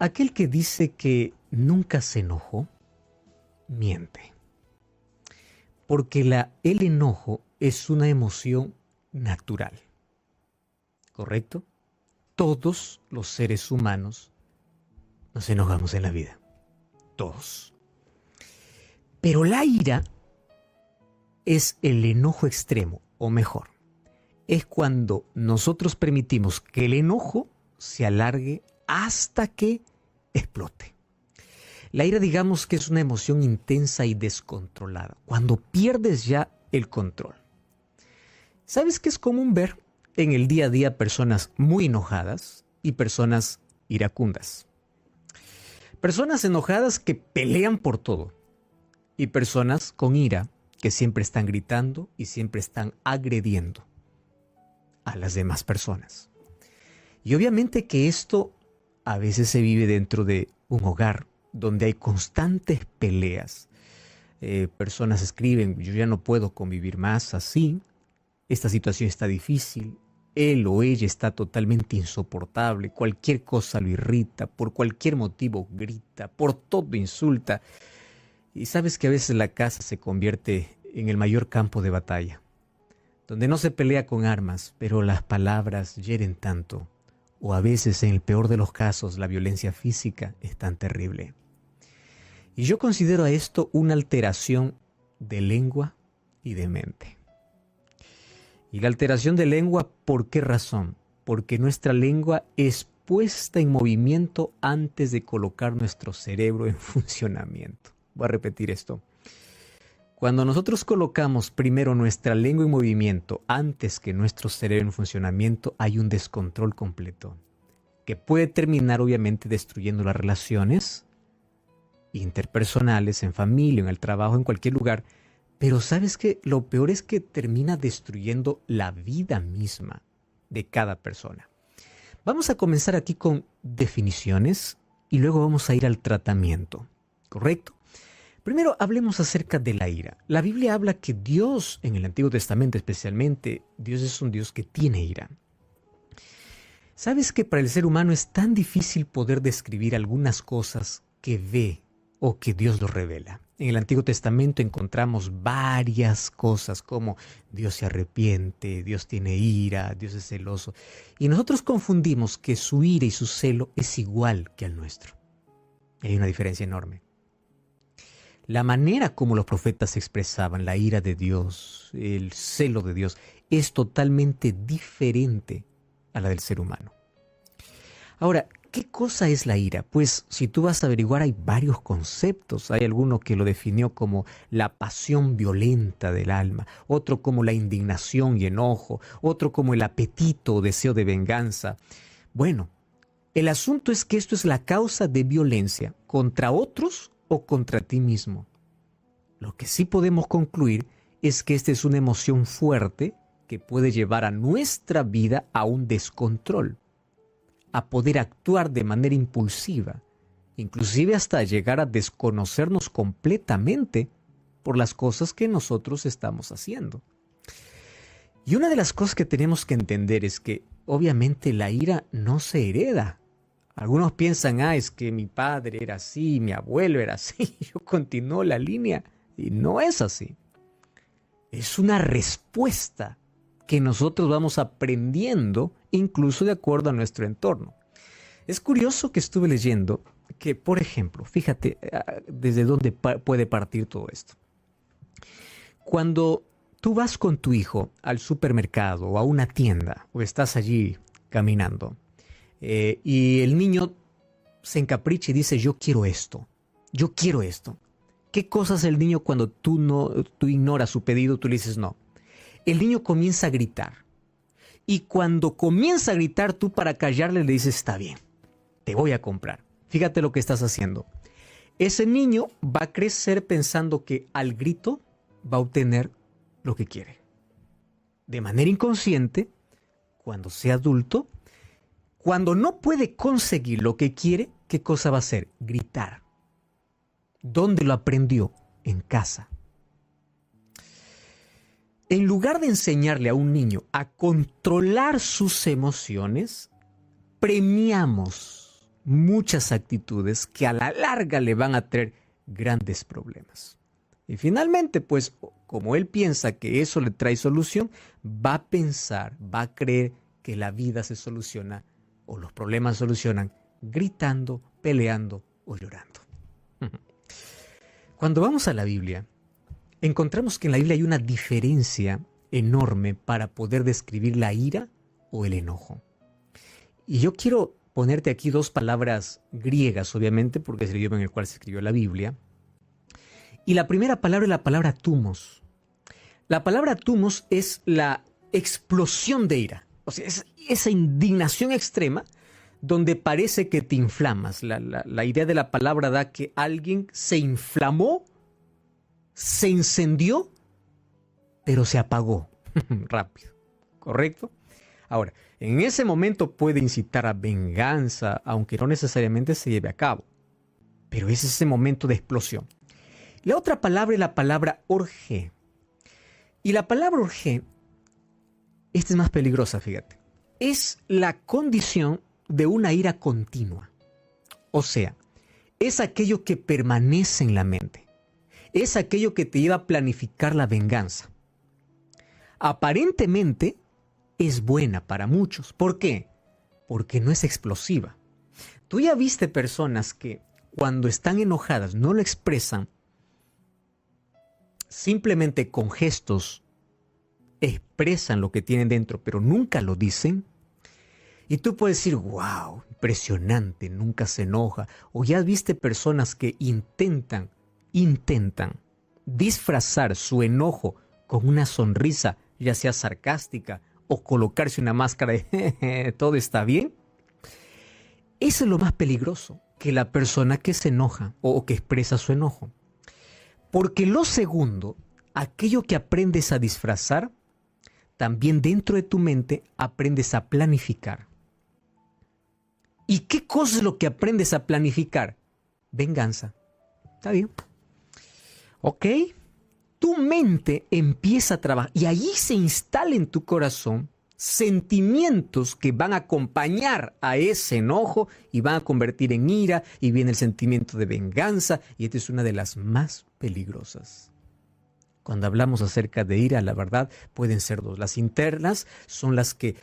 Aquel que dice que nunca se enojó, miente. Porque el enojo es una emoción natural. ¿Correcto? Todos los seres humanos nos enojamos en la vida. Todos. Pero la ira es el enojo extremo, o mejor, es cuando nosotros permitimos que el enojo se alargue hasta que explote. La ira, digamos que es una emoción intensa y descontrolada, cuando pierdes ya el control. ¿Sabes que es común ver en el día a día personas muy enojadas y personas iracundas? Personas enojadas que pelean por todo y personas con ira que siempre están gritando y siempre están agrediendo a las demás personas. Y obviamente que esto a veces se vive dentro de un hogar donde hay constantes peleas. Personas escriben: yo ya no puedo convivir más así, esta situación está difícil, él o ella está totalmente insoportable, cualquier cosa lo irrita, por cualquier motivo grita, por todo insulta. Y sabes que a veces la casa se convierte en el mayor campo de batalla, donde no se pelea con armas, pero las palabras hieren tanto, o a veces, en el peor de los casos, la violencia física es tan terrible. Y yo considero a esto una alteración de lengua y de mente. Y la alteración de lengua, ¿por qué razón? Porque nuestra lengua es puesta en movimiento antes de colocar nuestro cerebro en funcionamiento. Voy a repetir esto. Cuando nosotros colocamos primero nuestra lengua en movimiento antes que nuestro cerebro en funcionamiento, hay un descontrol completo que puede terminar obviamente destruyendo las relaciones interpersonales, en familia, en el trabajo, en cualquier lugar. Pero ¿sabes qué? Lo peor es que termina destruyendo la vida misma de cada persona. Vamos a comenzar aquí con definiciones y luego vamos a ir al tratamiento, ¿correcto? Primero hablemos acerca de la ira. La Biblia habla que Dios, en el Antiguo Testamento especialmente, Dios es un Dios que tiene ira. ¿Sabes que para el ser humano es tan difícil poder describir algunas cosas que ve o que Dios lo revela? En el Antiguo Testamento encontramos varias cosas como Dios se arrepiente, Dios tiene ira, Dios es celoso. Y nosotros confundimos que su ira y su celo es igual que al nuestro. Y hay una diferencia enorme. La manera como los profetas expresaban la ira de Dios, el celo de Dios, es totalmente diferente a la del ser humano. Ahora, ¿qué cosa es la ira? Pues si tú vas a averiguar, hay varios conceptos. Hay alguno que lo definió como la pasión violenta del alma, otro como la indignación y enojo, otro como el apetito o deseo de venganza. Bueno, el asunto es que esto es la causa de violencia contra otros o contra ti mismo. Lo que sí podemos concluir es que esta es una emoción fuerte que puede llevar a nuestra vida a un descontrol, a poder actuar de manera impulsiva, inclusive hasta llegar a desconocernos completamente por las cosas que nosotros estamos haciendo. Y una de las cosas que tenemos que entender es que obviamente la ira no se hereda. Algunos piensan, es que mi padre era así, mi abuelo era así, yo continúo la línea, y no es así. Es una respuesta que nosotros vamos aprendiendo incluso de acuerdo a nuestro entorno. Es curioso que estuve leyendo que, por ejemplo, fíjate desde dónde puede partir todo esto. Cuando tú vas con tu hijo al supermercado o a una tienda o estás allí caminando, y el niño se encapricha y dice: yo quiero esto, yo quiero esto. ¿Qué cosa hace el niño cuando tú ignoras su pedido, tú le dices no? El niño comienza a gritar. Y cuando comienza a gritar, tú para callarle le dices: está bien, te voy a comprar. Fíjate lo que estás haciendo. Ese niño va a crecer pensando que al grito va a obtener lo que quiere. De manera inconsciente, cuando sea adulto, cuando no puede conseguir lo que quiere, ¿qué cosa va a hacer? Gritar. ¿Dónde lo aprendió? En casa. En lugar de enseñarle a un niño a controlar sus emociones, premiamos muchas actitudes que a la larga le van a traer grandes problemas. Y finalmente, pues, como él piensa que eso le trae solución, va a pensar, va a creer que la vida se soluciona o los problemas se solucionan gritando, peleando o llorando. Cuando vamos a la Biblia, encontramos que en la Biblia hay una diferencia enorme para poder describir la ira o el enojo. Y yo quiero ponerte aquí dos palabras griegas, obviamente, porque es el idioma en el cual se escribió la Biblia. Y la primera palabra es la palabra thumos. La palabra thumos es la explosión de ira. O sea, es esa indignación extrema donde parece que te inflamas. La idea de la palabra da que alguien se inflamó, se encendió, pero se apagó rápido. ¿Correcto? Ahora, en ese momento puede incitar a venganza, aunque no necesariamente se lleve a cabo. Pero es ese momento de explosión. La otra palabra es la palabra orgé. Y la palabra orgé, esta es más peligrosa, fíjate. Es la condición de una ira continua. O sea, es aquello que permanece en la mente. Es aquello que te lleva a planificar la venganza. Aparentemente es buena para muchos. ¿Por qué? Porque no es explosiva. Tú ya viste personas que cuando están enojadas no lo expresan, simplemente con gestos expresan lo que tienen dentro, pero nunca lo dicen. Y tú puedes decir, wow, impresionante, nunca se enoja. O ya viste personas que intentan disfrazar su enojo con una sonrisa, ya sea sarcástica, o colocarse una máscara de todo está bien. Eso es lo más peligroso, que la persona que se enoja o que expresa su enojo. Porque lo segundo, aquello que aprendes a disfrazar, también dentro de tu mente aprendes a planificar. ¿Y qué cosa es lo que aprendes a planificar? Venganza. ¿Está bien? ¿Ok? Tu mente empieza a trabajar y allí se instala en tu corazón sentimientos que van a acompañar a ese enojo y van a convertir en ira, y viene el sentimiento de venganza, y esta es una de las más peligrosas. Cuando hablamos acerca de ira, la verdad, pueden ser dos. Las internas son las que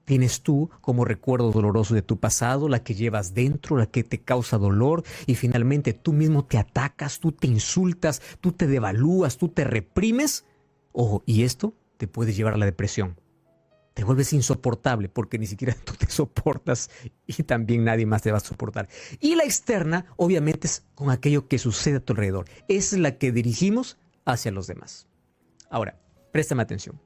tienes tú como recuerdo doloroso de tu pasado, la que llevas dentro, la que te causa dolor, y finalmente tú mismo te atacas, tú te insultas, tú te devalúas, tú te reprimes. Ojo, y esto te puede llevar a la depresión. Te vuelves insoportable porque ni siquiera tú te soportas y también nadie más te va a soportar. Y la externa, obviamente, es con aquello que sucede a tu alrededor. Es la que dirigimos hacia los demás. Ahora, préstame atención.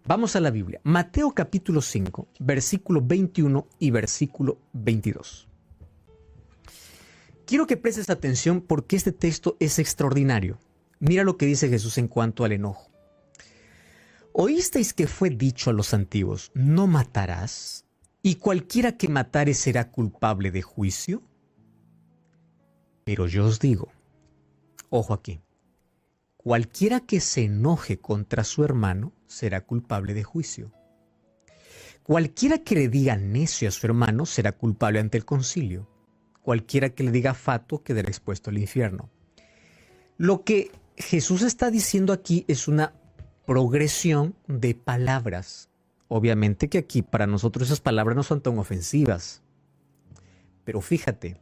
Vamos a la Biblia. Mateo capítulo 5, versículo 21 y versículo 22. Quiero que prestes atención porque este texto es extraordinario. Mira lo que dice Jesús en cuanto al enojo. Oísteis que fue dicho a los antiguos, no matarás, y cualquiera que matare será culpable de juicio. Pero yo os digo, ojo aquí, cualquiera que se enoje contra su hermano será culpable de juicio. Cualquiera que le diga necio a su hermano será culpable ante el concilio. Cualquiera que le diga fatuo quedará expuesto al infierno. Lo que Jesús está diciendo aquí es una progresión de palabras. Obviamente que aquí para nosotros esas palabras no son tan ofensivas. Pero fíjate,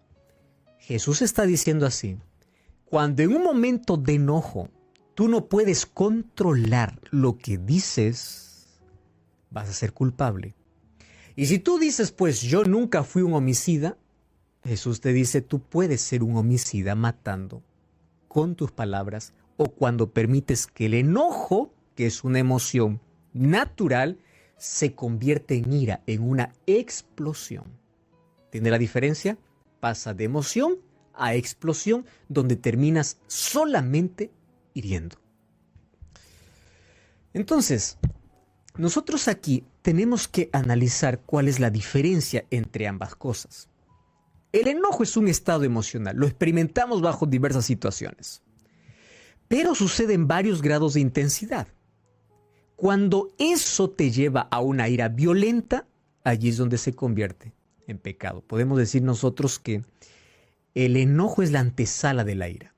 Jesús está diciendo así, cuando en un momento de enojo tú no puedes controlar lo que dices, vas a ser culpable. Y si tú dices, pues yo nunca fui un homicida, Jesús te dice, tú puedes ser un homicida matando con tus palabras o cuando permites que el enojo, que es una emoción natural, se convierte en ira, en una explosión. ¿Tiene la diferencia? Pasa de emoción a explosión, donde terminas solamente hiriendo. Entonces, nosotros aquí tenemos que analizar cuál es la diferencia entre ambas cosas. El enojo es un estado emocional, lo experimentamos bajo diversas situaciones, pero sucede en varios grados de intensidad. Cuando eso te lleva a una ira violenta, allí es donde se convierte en pecado. Podemos decir nosotros que el enojo es la antesala de la ira,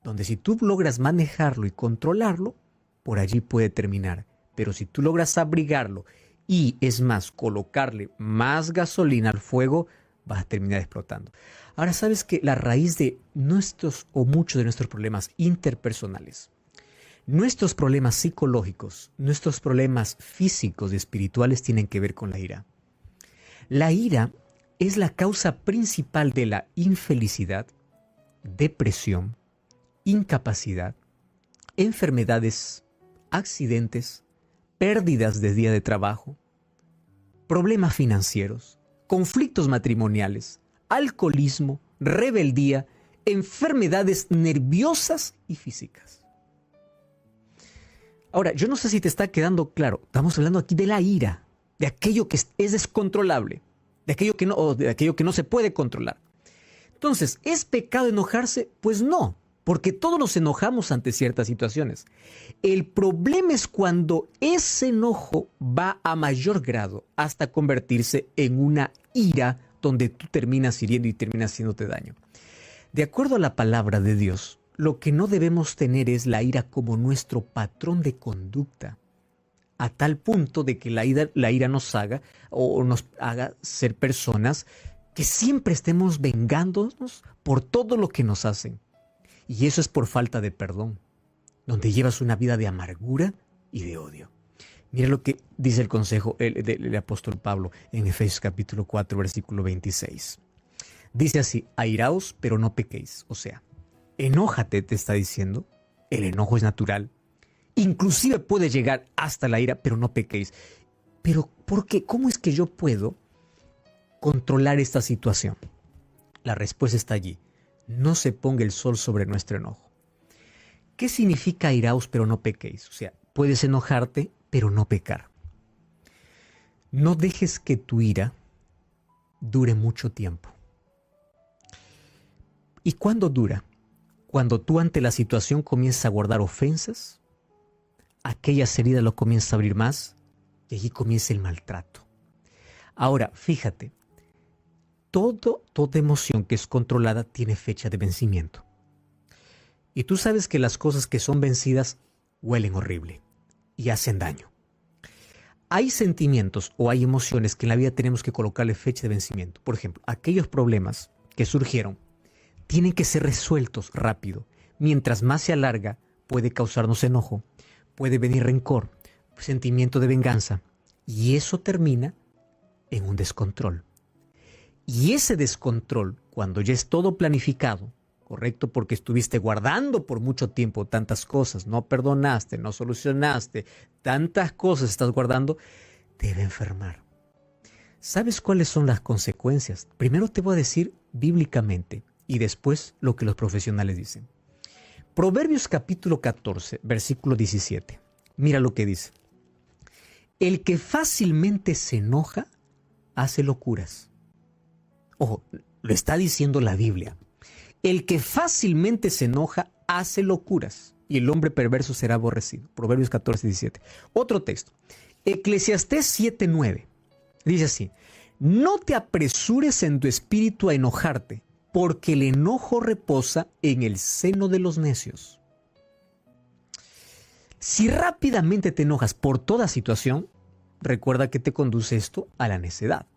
donde si tú logras manejarlo y controlarlo, por allí puede terminar. Pero si tú logras abrigarlo y, es más, colocarle más gasolina al fuego, vas a terminar explotando. Ahora, ¿sabes que la raíz de nuestros o muchos de nuestros problemas interpersonales, nuestros problemas psicológicos, nuestros problemas físicos y espirituales tienen que ver con la ira? La ira es la causa principal de la infelicidad, depresión, incapacidad, enfermedades, accidentes, pérdidas de día de trabajo, problemas financieros, conflictos matrimoniales, alcoholismo, rebeldía, enfermedades nerviosas y físicas. Ahora, yo no sé si te está quedando claro, estamos hablando aquí de la ira, de aquello que es descontrolable, de aquello que no se puede controlar. Entonces, ¿es pecado enojarse? Pues no, porque todos nos enojamos ante ciertas situaciones. El problema es cuando ese enojo va a mayor grado hasta convertirse en una ira donde tú terminas hiriendo y terminas haciéndote daño. De acuerdo a la palabra de Dios, lo que no debemos tener es la ira como nuestro patrón de conducta, a tal punto de que la ira nos haga ser personas que siempre estemos vengándonos por todo lo que nos hacen. Y eso es por falta de perdón, donde llevas una vida de amargura y de odio. Mira lo que dice el consejo del apóstol Pablo en Efesios capítulo 4, versículo 26. Dice así: airaos, pero no pequéis. O sea, enójate, te está diciendo. El enojo es natural. Inclusive puede llegar hasta la ira, pero no pequéis. Pero ¿por qué? ¿Cómo es que yo puedo controlar esta situación? La respuesta está allí. No se ponga el sol sobre nuestro enojo. ¿Qué significa airaos, pero no pequéis? O sea, puedes enojarte, pero no pecar. No dejes que tu ira dure mucho tiempo. ¿Y cuándo dura? Cuando tú ante la situación comienzas a guardar ofensas, aquellas heridas lo comienzas a abrir más y allí comienza el maltrato. Ahora, fíjate, toda emoción que es controlada tiene fecha de vencimiento. Y tú sabes que las cosas que son vencidas huelen horrible y hacen daño. Hay sentimientos o hay emociones que en la vida tenemos que colocarle fecha de vencimiento. Por ejemplo, aquellos problemas que surgieron tienen que ser resueltos rápido. Mientras más se alarga, puede causarnos enojo, puede venir rencor, sentimiento de venganza, y eso termina en un descontrol. Y ese descontrol, cuando ya es todo planificado, correcto, porque estuviste guardando por mucho tiempo tantas cosas, no perdonaste, no solucionaste, tantas cosas estás guardando, debe enfermar. ¿Sabes cuáles son las consecuencias? Primero te voy a decir bíblicamente y después lo que los profesionales dicen. Proverbios capítulo 14, versículo 17. Mira lo que dice. El que fácilmente se enoja, hace locuras. Ojo, lo está diciendo la Biblia. El que fácilmente se enoja, hace locuras, y el hombre perverso será aborrecido. Proverbios 14, 17. Otro texto. Eclesiastés 7, 9. Dice así. No te apresures en tu espíritu a enojarte, porque el enojo reposa en el seno de los necios. Si rápidamente te enojas por toda situación, recuerda que te conduce esto a la necedad.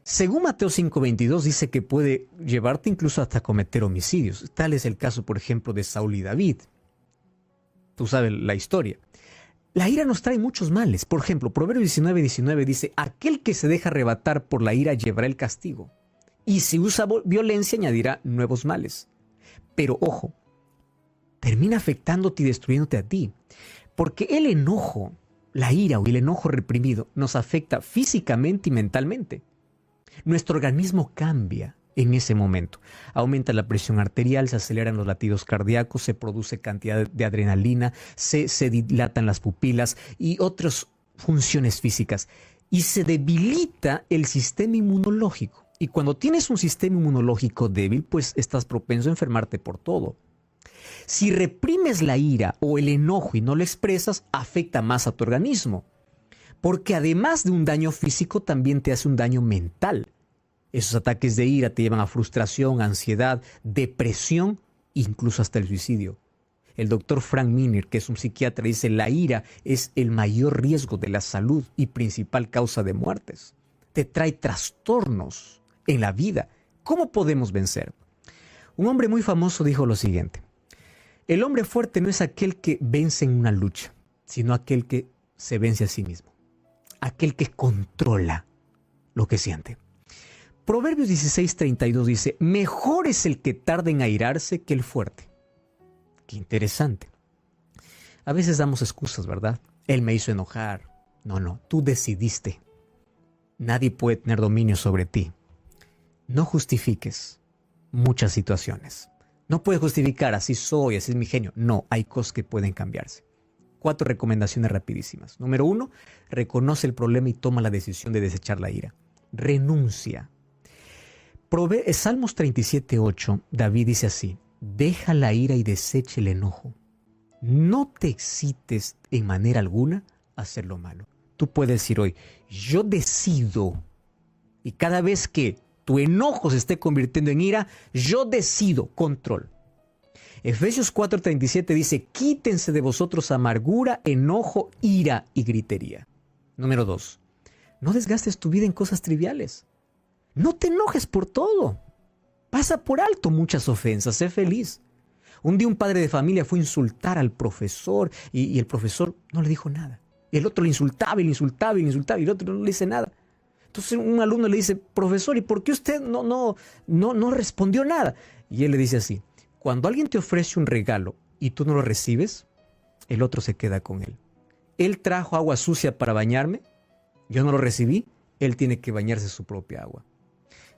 Según Mateo 5:22 dice que puede llevarte incluso hasta cometer homicidios. Tal es el caso, por ejemplo, de Saúl y David. Tú sabes la historia. La ira nos trae muchos males. Por ejemplo, Proverbios 19:19 dice, aquel que se deja arrebatar por la ira llevará el castigo. Y si usa violencia añadirá nuevos males. Pero ojo, termina afectándote y destruyéndote a ti. Porque el enojo, la ira o el enojo reprimido nos afecta físicamente y mentalmente. Nuestro organismo cambia en ese momento. Aumenta la presión arterial, se aceleran los latidos cardíacos, se produce cantidad de adrenalina, se dilatan las pupilas y otras funciones físicas. Y se debilita el sistema inmunológico. Y cuando tienes un sistema inmunológico débil, pues estás propenso a enfermarte por todo. Si reprimes la ira o el enojo y no lo expresas, afecta más a tu organismo. Porque además de un daño físico, también te hace un daño mental. Esos ataques de ira te llevan a frustración, ansiedad, depresión, incluso hasta el suicidio. El doctor Frank Miner, que es un psiquiatra, dice: la ira es el mayor riesgo de la salud y principal causa de muertes. Te trae trastornos en la vida. ¿Cómo podemos vencer? Un hombre muy famoso dijo lo siguiente: el hombre fuerte no es aquel que vence en una lucha, sino aquel que se vence a sí mismo, aquel que controla lo que siente. Proverbios 16:32 dice: mejor es el que tarda en airarse que el fuerte. Qué interesante. A veces damos excusas, ¿verdad? Él me hizo enojar. No, tú decidiste. Nadie puede tener dominio sobre ti. No justifiques muchas situaciones. No puedes justificar: así soy, así es mi genio. No, hay cosas que pueden cambiarse. 4 recomendaciones rapidísimas. Número 1, reconoce el problema y toma la decisión de desechar la ira. Renuncia. Salmos 37:8, David dice así: deja la ira y desecha el enojo. No te excites en manera alguna a hacer lo malo. Tú puedes decir hoy: yo decido, y cada vez que tu enojo se esté convirtiendo en ira, yo decido control. Efesios 4:37 dice: quítense de vosotros amargura, enojo, ira y gritería. Número 2, no desgastes tu vida en cosas triviales. No te enojes por todo. Pasa por alto muchas ofensas, sé feliz. Un día un padre de familia fue a insultar al profesor y el profesor no le dijo nada. Y el otro le insultaba y le insultaba y le insultaba y el otro no le dice nada. Entonces un alumno le dice: profesor, ¿y por qué usted no respondió nada? Y él le dice así: cuando alguien te ofrece un regalo y tú no lo recibes, el otro se queda con él. Él trajo agua sucia para bañarme, yo no lo recibí, él tiene que bañarse su propia agua.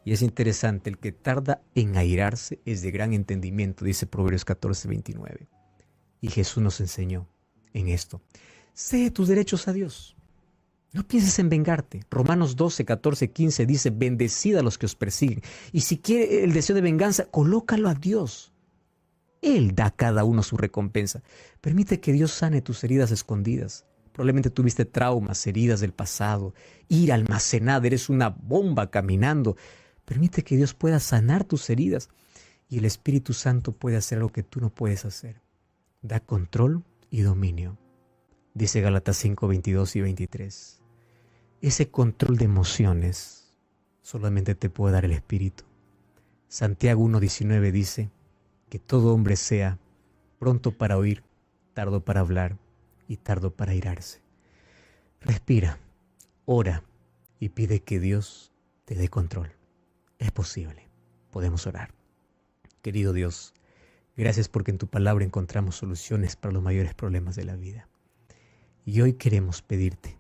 Y es interesante: el que tarda en airarse es de gran entendimiento, dice Proverbios 14:29. Y Jesús nos enseñó en esto: cede tus derechos a Dios. No pienses en vengarte. Romanos 12:14-15 dice: bendecid a los que os persiguen. Y si quiere el deseo de venganza, colócalo a Dios. Él da a cada uno su recompensa. Permite que Dios sane tus heridas escondidas. Probablemente tuviste traumas, heridas del pasado, ira almacenada, eres una bomba caminando. Permite que Dios pueda sanar tus heridas y el Espíritu Santo puede hacer algo que tú no puedes hacer. Da control y dominio. Dice Gálatas 5:22 y 23. Ese control de emociones solamente te puede dar el Espíritu. Santiago 1:19 dice que todo hombre sea pronto para oír, tardo para hablar y tardo para airarse. Respira, ora y pide que Dios te dé control. Es posible, podemos orar. Querido Dios, gracias porque en tu palabra encontramos soluciones para los mayores problemas de la vida. Y hoy queremos pedirte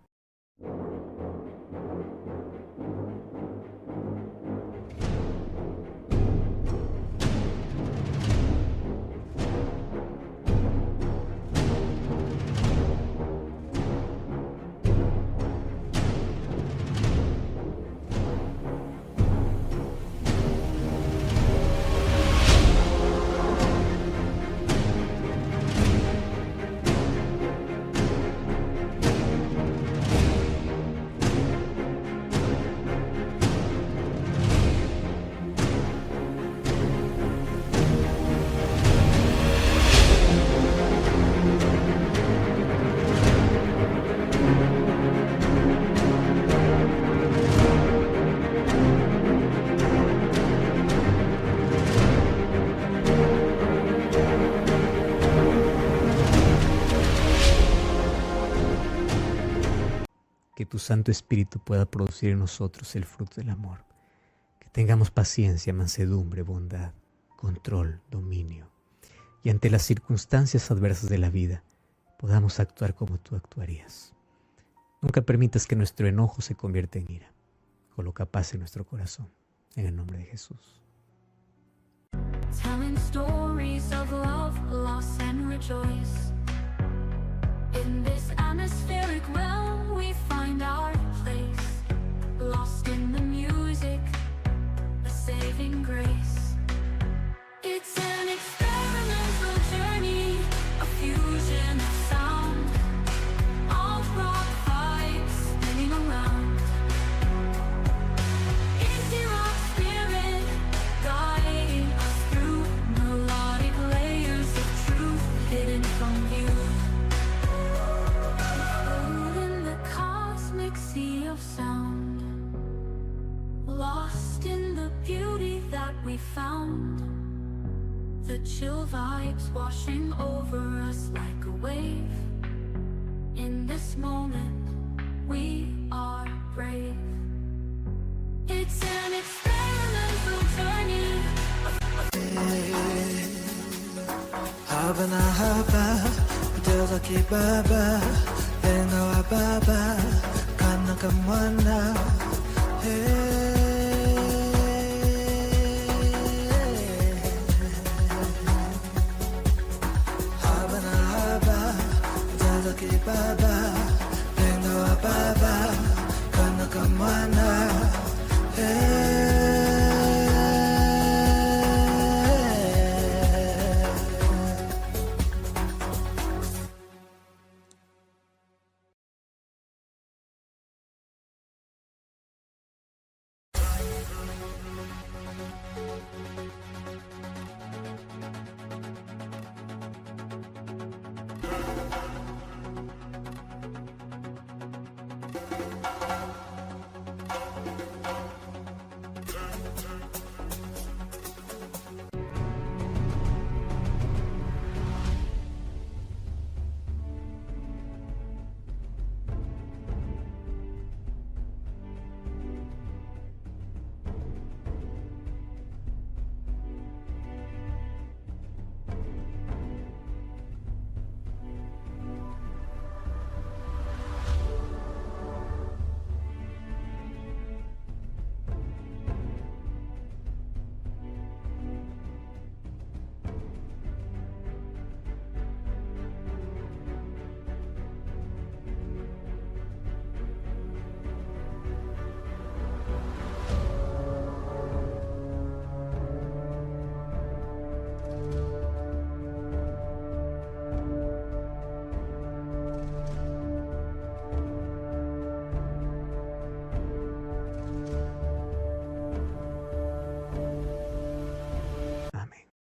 que tu Santo Espíritu pueda producir en nosotros el fruto del amor. Que tengamos paciencia, mansedumbre, bondad, control, dominio. Y ante las circunstancias adversas de la vida, podamos actuar como tú actuarías. Nunca permitas que nuestro enojo se convierta en ira. Coloca paz en nuestro corazón. En el nombre de Jesús. Telling stories of love, loss and rejoice. In this atmospheric realm we find our place. Lost in the music, a saving grace. It's an experimental journey, a fusion of sound. All rock vibes spinning around. Indie rock we found. The chill vibes washing over us like a wave. In this moment, we are brave. It's an experimental journey. Haba na haba, Diyos kibaba, Bengawa baba, Kana kamwana. Haba na haba, Diyos kibaba, Bengawa baba, Kana kamwana.